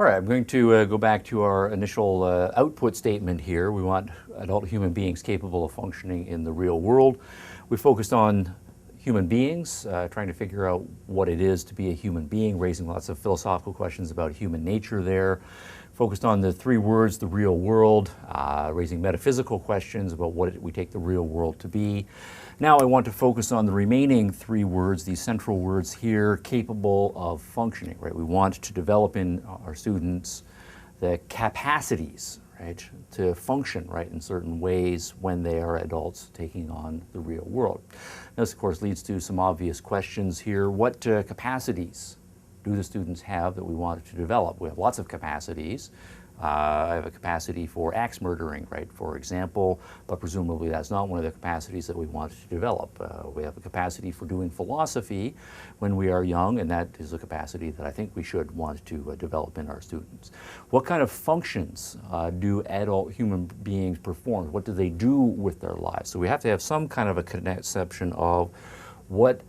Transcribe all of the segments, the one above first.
All right, I'm going to go back to our initial output statement here. We want adult human beings capable of functioning in the real world. We focused on human beings, trying to figure out what it is to be a human being, raising lots of philosophical questions about human nature there. Focused on the three words, the real world, raising metaphysical questions about what we take the real world to be. Now I want to focus on the remaining three words, these central words here, capable of functioning, right? We want to develop in our students the capacities, right, to function, right, in certain ways when they are adults taking on the real world. This, of course, leads to some obvious questions here. What capacities do the students have that we want to develop? We have lots of capacities. I have a capacity for axe murdering, right, for example, but presumably that's not one of the capacities that we want to develop. We have a capacity for doing philosophy when we are young, and that is a capacity that I think we should want to develop in our students. What kind of functions do adult human beings perform? What do they do with their lives? So we have to have some kind of a conception of what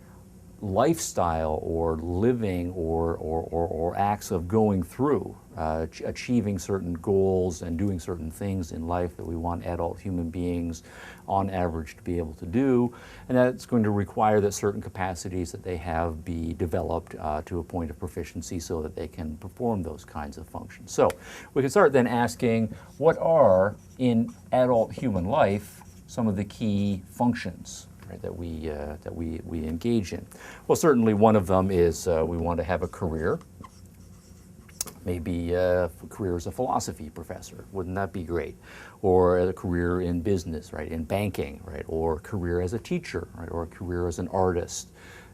lifestyle or living or acts of going through, achieving certain goals and doing certain things in life that we want adult human beings on average to be able to do. And that's going to require that certain capacities that they have be developed to a point of proficiency so that they can perform those kinds of functions. So we can start then asking, what are in adult human life some of the key functions, right, that we engage in? Well, certainly one of them is we want to have a career. Maybe a career as a philosophy professor. Wouldn't that be great? Or a career in business, right, in banking, right, or a career as a teacher, right, or a career as an artist.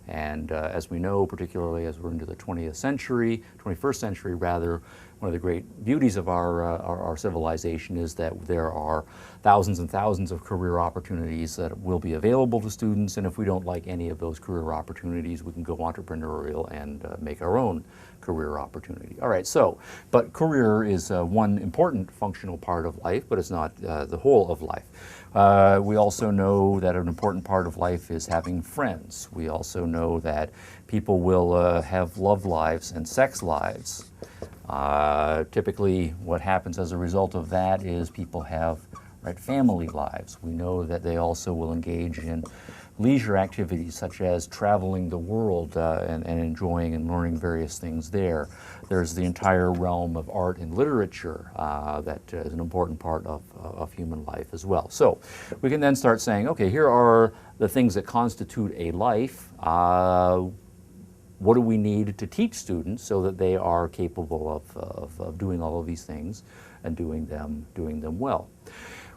And as we know, particularly as we're into the 20th century, 21st century rather, one of the great beauties of our civilization is that there are thousands and thousands of career opportunities that will be available to students, and if we don't like any of those career opportunities, we can go entrepreneurial and make our own career opportunity. All right, so, but career is one important functional part of life, but it's not the whole of life. We also know that an important part of life is having friends. We also know that people will have love lives and sex lives. Typically, what happens as a result of that is people have, right, family lives. We know that they also will engage in leisure activities such as traveling the world and enjoying and learning various things there. There's the entire realm of art and literature that is an important part of human life as well. So we can then start saying, okay, here are the things that constitute a life. What do we need to teach students so that they are capable of doing all of these things and doing them well?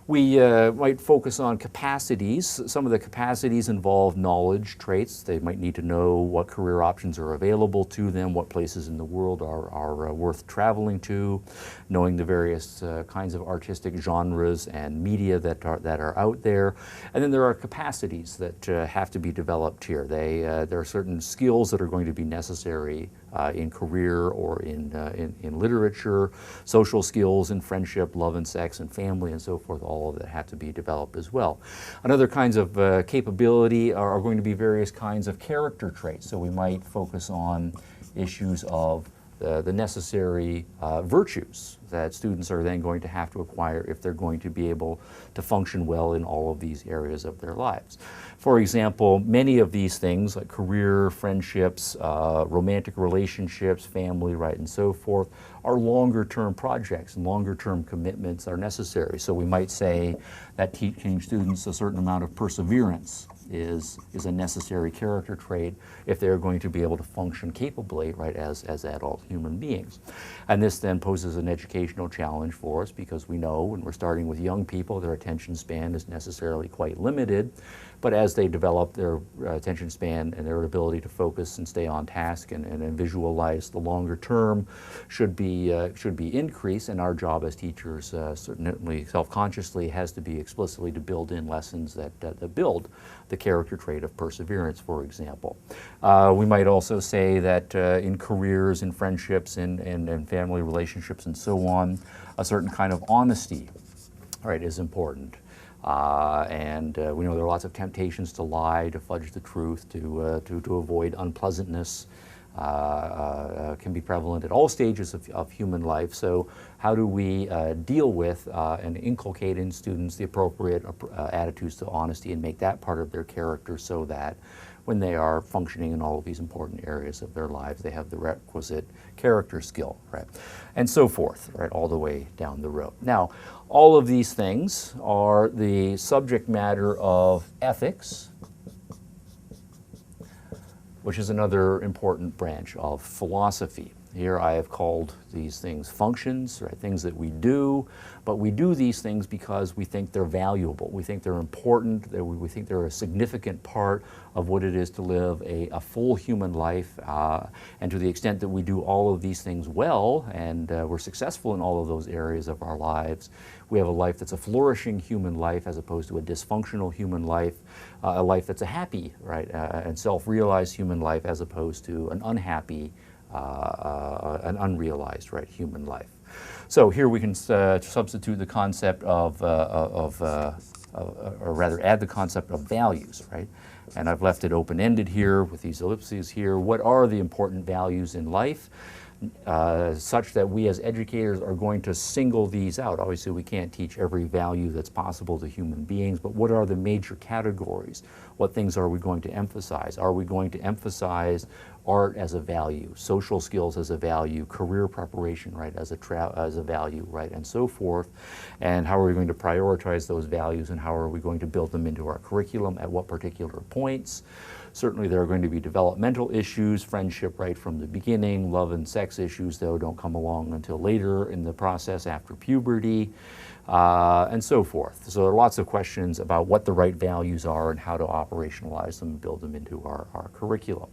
We might focus on capacities. Some of the capacities involve knowledge traits. They might need to know what career options are available to them, what places in the world are worth traveling to, knowing the various kinds of artistic genres and media that are out there. And then there are capacities that have to be developed here. There are certain skills that are going to be necessary in career or in literature, social skills in friendship, love and sex and family and so forth, all of that have to be developed as well. Another kinds of capability are going to be various kinds of character traits. So we might focus on issues of the necessary virtues that students are then going to have to acquire if they're going to be able to function well in all of these areas of their lives. For example, many of these things like career, friendships, romantic relationships, family, right, and so forth are longer term projects and longer term commitments are necessary. So we might say that teaching students a certain amount of perseverance is a necessary character trait if they're going to be able to function capably, right, as adult human beings. And this then poses an educational challenge for us because we know when we're starting with young people, their attention span is necessarily quite limited. But as they develop their attention span and their ability to focus and stay on task and visualize the longer term should be increased, and our job as teachers certainly self-consciously has to be explicitly to build in lessons that build the character trait of perseverance, for example. We might also say that in careers, in friendships, in family relationships and so on, a certain kind of honesty, right, is important. And we know there are lots of temptations to lie, to fudge the truth, to avoid unpleasantness, can be prevalent at all stages of human life. So how do we deal with and inculcate in students the appropriate attitudes to honesty and make that part of their character so that when they are functioning in all of these important areas of their lives, they have the requisite character skill, right? And so forth, right, all the way down the road. Now, all of these things are the subject matter of ethics, which is another important branch of philosophy. Here I have called these things functions, right, things that we do, but we do these things because we think they're valuable, we think they're important, that we think they're a significant part of what it is to live a full human life, and to the extent that we do all of these things well and we're successful in all of those areas of our lives, we have a life that's a flourishing human life as opposed to a dysfunctional human life, a life that's a happy, right, and self-realized human life as opposed to an unhappy, an unrealized, right, human life. So here we can substitute the concept of or rather add the concept of values, right? And I've left it open-ended here with these ellipses here. What are the important values in life? Such that we as educators are going to single these out. Obviously, we can't teach every value that's possible to human beings, but what are the major categories? What things are we going to emphasize? Are we going to emphasize art as a value, social skills as a value, career preparation, right, as a value, right, and so forth? And how are we going to prioritize those values, and how are we going to build them into our curriculum at what particular points? Certainly there are going to be developmental issues, friendship right from the beginning, love and sex issues, though, don't come along until later in the process after puberty, and so forth. So there are lots of questions about what the right values are and how to operationalize them and build them into our curriculum.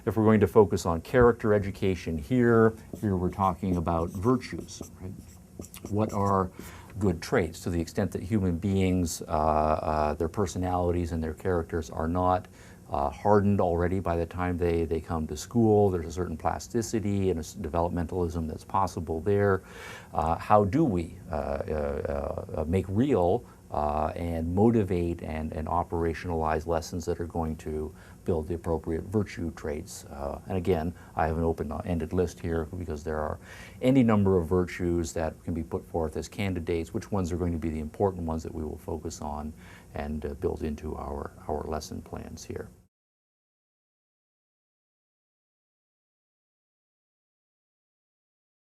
If we're going to focus on character education here we're talking about virtues, right? What are good traits to the extent that human beings, their personalities and their characters are not hardened already by the time they come to school. There's a certain plasticity and a developmentalism that's possible there. How do we make real and motivate and operationalize lessons that are going to build the appropriate virtue traits? And again, I have an open-ended list here because there are any number of virtues that can be put forth as candidates. Which ones are going to be the important ones that we will focus on and build into our lesson plans here.